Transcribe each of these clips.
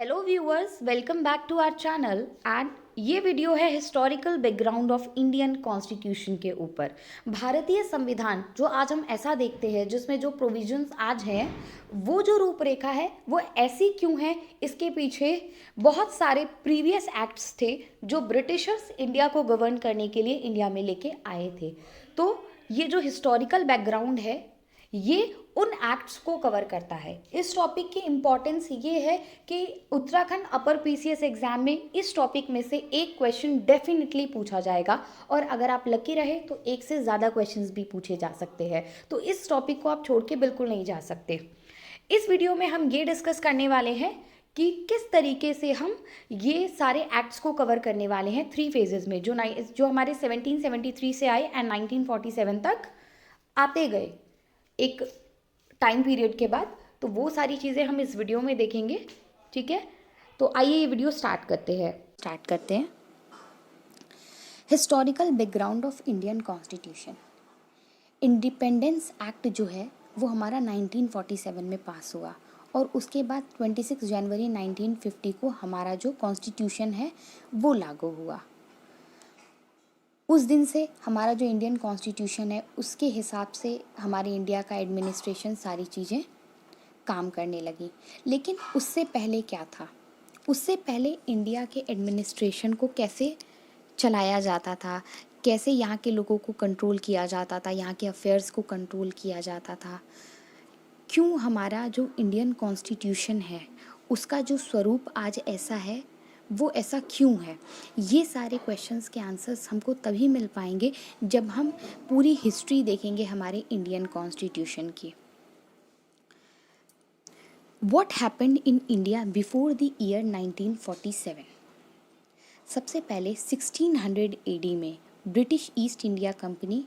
Hello viewers, welcome back to our channel. And ये video है historical background of Indian constitution के ऊपर। भारतीय संविधान जो आज हम ऐसा देखते हैं, जिसमें जो प्रोविजंस आज हैं, वो जो रूपरेखा है वो ऐसी क्यों है, इसके पीछे बहुत सारे प्रीवियस एक्ट्स थे जो ब्रिटिशर्स इंडिया को गवर्न करने के लिए इंडिया में लेके आए थे। तो ये जो हिस्टोरिकल बैकग्राउंड है ये उन एक्ट्स को कवर करता है। इस टॉपिक की इम्पॉर्टेंस ये है कि उत्तराखंड अपर पीसीएस एग्जाम में इस टॉपिक में से एक क्वेश्चन डेफिनेटली पूछा जाएगा, और अगर आप लकी रहे तो एक से ज़्यादा क्वेश्चंस भी पूछे जा सकते हैं। तो इस टॉपिक को आप छोड़ के बिल्कुल नहीं जा सकते। इस वीडियो में हम ये डिस्कस करने वाले हैं कि किस तरीके से हम ये सारे एक्ट्स को कवर करने वाले हैं 3 फेजेस में, जो हमारे 1773 से आए एंड 1947 तक आते गए एक टाइम पीरियड के बाद। तो वो सारी चीज़ें हम इस वीडियो में देखेंगे, ठीक है। तो आइए ये वीडियो स्टार्ट करते हैं। Historical background of Indian constitution. Independence act जो है वो हमारा 1947 में पास हुआ, और उसके बाद 26 जनवरी 1950 को हमारा जो कॉन्स्टिट्यूशन है वो लागू हुआ। उस दिन से हमारा जो इंडियन कॉन्स्टिट्यूशन है उसके हिसाब से हमारे इंडिया का एडमिनिस्ट्रेशन सारी चीज़ें काम करने लगी। लेकिन उससे पहले क्या था? उससे पहले इंडिया के एडमिनिस्ट्रेशन को कैसे चलाया जाता था, कैसे यहाँ के लोगों को कंट्रोल किया जाता था, यहाँ के अफेयर्स को कंट्रोल किया जाता था, क्यों हमारा जो इंडियन कॉन्स्टिट्यूशन है उसका जो स्वरूप आज ऐसा है वो ऐसा क्यों है, ये सारे क्वेश्चंस के आंसर्स हमको तभी मिल पाएंगे जब हम पूरी हिस्ट्री देखेंगे हमारे इंडियन कॉन्स्टिट्यूशन की। What happened in India before the year 1947। सबसे पहले 1600 एडी में British east India company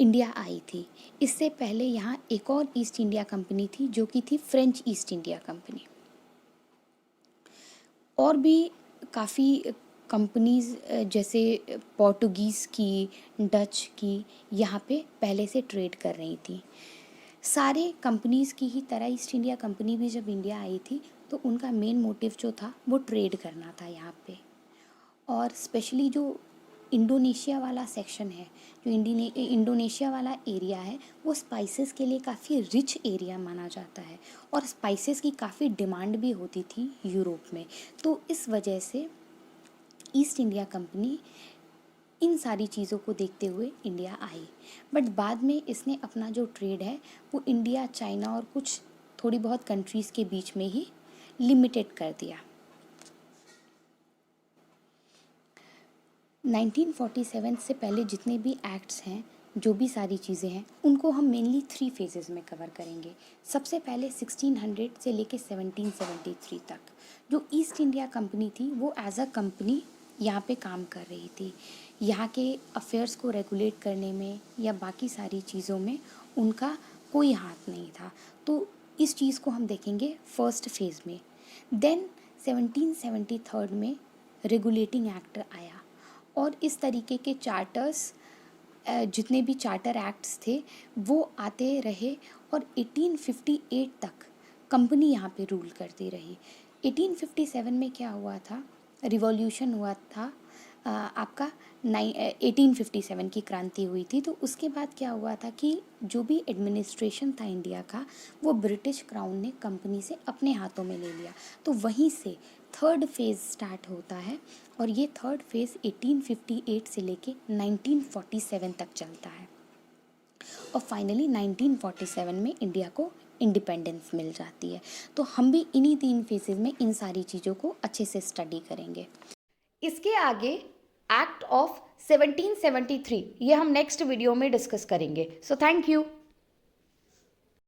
India I थी। इससे पहले यहाँ एक और ईस्ट इंडिया कंपनी थी जो कि थी फ्रेंच ईस्ट इंडिया कंपनी। और भी काफ़ी कंपनीज़ जैसे पोर्टुगीज़ की, डच की यहाँ पे पहले से ट्रेड कर रही थी। सारे कंपनीज़ की ही तरह ईस्ट इंडिया कंपनी भी जब इंडिया आई थी तो उनका मेन मोटिव जो था वो ट्रेड करना था यहाँ पे। और स्पेशली जो इंडोनेशिया वाला सेक्शन है, जो इंडोनेशिया वाला एरिया है, वो स्पाइसेस के लिए काफ़ी रिच एरिया माना जाता है, और स्पाइसेस की काफ़ी डिमांड भी होती थी यूरोप में। तो इस वजह से ईस्ट इंडिया कंपनी इन सारी चीज़ों को देखते हुए इंडिया आई। बट बाद में इसने अपना जो ट्रेड है वो इंडिया, चाइना और कुछ थोड़ी बहुत कंट्रीज़ के बीच में ही लिमिटेड कर दिया। 1947 से पहले जितने भी एक्ट्स हैं, जो भी सारी चीज़ें हैं, उनको हम मेनली 3 फेजेस में कवर करेंगे। सबसे पहले 1600 से लेके 1773 तक जो ईस्ट इंडिया कंपनी थी वो एज अ कंपनी यहाँ पे काम कर रही थी। यहाँ के अफेयर्स को रेगुलेट करने में या बाकी सारी चीज़ों में उनका कोई हाथ नहीं था। तो इस चीज़ को हम देखेंगे फर्स्ट फेज़ में। देन 1773 में रेगुलेटिंग एक्ट आया, और इस तरीके के चार्टर्स, जितने भी चार्टर एक्ट्स थे वो आते रहे, और 1858 तक कंपनी यहाँ पे रूल करती रही। 1857 में क्या हुआ था? रिवॉल्यूशन हुआ था, आपका 1857 की क्रांति हुई थी। तो उसके बाद क्या हुआ था कि जो भी एडमिनिस्ट्रेशन था इंडिया का वो ब्रिटिश क्राउन ने कंपनी से अपने हाथों में ले लिया। तो वहीं से थर्ड फेज़ स्टार्ट होता है, और ये थर्ड फेज़ 1858 से लेके 1947 तक चलता है, और फाइनली 1947 में इंडिया को इंडिपेंडेंस मिल जाती है। तो हम भी इन्हीं 3 फेजेस में इन सारी चीज़ों को अच्छे से स्टडी करेंगे। इसके आगे एक्ट ऑफ 1773 ये हम नेक्स्ट वीडियो में डिस्कस करेंगे। So thank you.